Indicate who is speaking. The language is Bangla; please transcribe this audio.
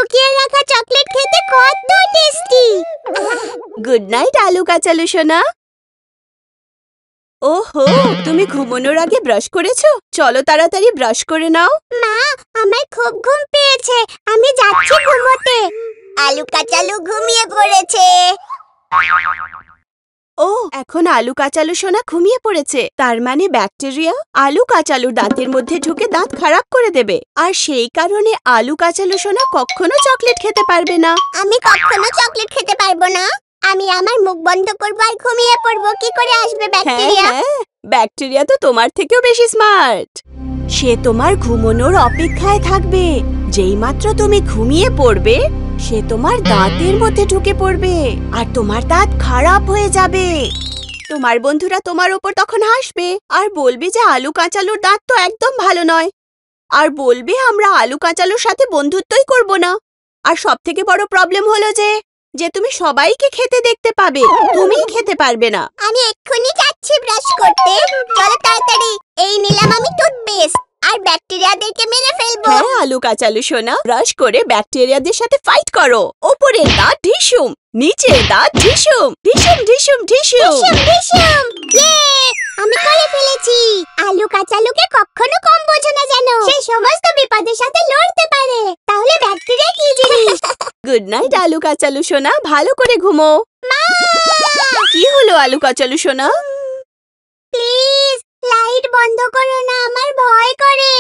Speaker 1: লুকিয়ে রাখা চকলেট খেতে কত টেস্টি।
Speaker 2: গুড নাইট আলু কাচালু সোনা। ওহো, তুমি ঘুমানোর আগে ব্রাশ করেছো? চলো তাড়াতাড়ি ব্রাশ করে নাও।
Speaker 1: মা, আমার খুব ঘুম পেয়েছে, আমি যাচ্ছি ঘুমোতে। আলু কাচালু ঘুমিয়ে পড়েছে।
Speaker 2: ও, এখন আলু কাচালু সোনা ঘুমিয়ে পড়েছে। তার মানে ব্যাকটেরিয়া আলু কাচালুর দাঁতের মধ্যে ঢুকে দাঁত খারাপ করে দেবে, আর সেই কারণে আলু কাচালু সোনা কখনো চকলেট খেতে পারবে না।
Speaker 1: আমি কখনো চকলেট খেতে পারবো না। আমি আমার মুখ বন্ধ করবো আর ঘুমিয়ে পড়বো। কি করে আসবে ব্যাকটেরিয়া?
Speaker 2: হ্যাঁ, ব্যাকটেরিয়া তো তোমার থেকেও বেশি স্মার্ট। সে তোমার ঘুমানোর অপেক্ষায় থাকবে। যেই মাত্র তুমি ঘুমিয়ে পড়বে, সে তোমার দাঁতের মধ্যে ঢুকে পড়বে আর তোমার দাঁত খারাপ হয়ে যাবে। তোমার বন্ধুরা তোমার ওপর তখন হাসবে আর বলবে যে আলু কাঁচালুর দাঁত তো একদম ভালো নয়, আর বলবে আমরা আলু কাঁচালুর সাথে বন্ধুত্বই করব না। আর সবথেকে বড় প্রবলেম হলো যে তুমি সবাইকে খেতে দেখতে পাবে, তুমিই খেতে পারবে না।
Speaker 1: আমি এক্ষুনি যাচ্ছি ব্রাশ করতে। চলো তাড়াতাড়ি। এই নিলাম আমি টুথপেস্ট, আর ব্যাকটেরিয়াদেরকে মেরে ফেলবো।
Speaker 2: হ্যাঁ আলু কাচালু সোনা, ব্রাশ করে ব্যাকটেরিয়াদের সাথে ফাইট করো। ওপরের দাঁত ঢিসুম, নিচের দাঁত ঢিসুম, ঢিসুম ঢিসুম ঢিসুম।
Speaker 1: ঢিসুম ঢিসুম। ইয়ে! আমি করে ফেলেছি। আলু কাচালুকে কখনো কম বোঝো না যেন। সে সমস্ত বিপদের সাথে লড়তে পারে। তাহলে ব্যাকটেরিয়া কি জিনিস?
Speaker 2: গুড নাইট আলু কাচালু সোনা, ভালো করে ঘুমো।
Speaker 1: মা!
Speaker 2: কি হলো আলু কাচালু সোনা?
Speaker 1: প্লিজ লাইট বন্ধ করো না, আমার ভয় করে।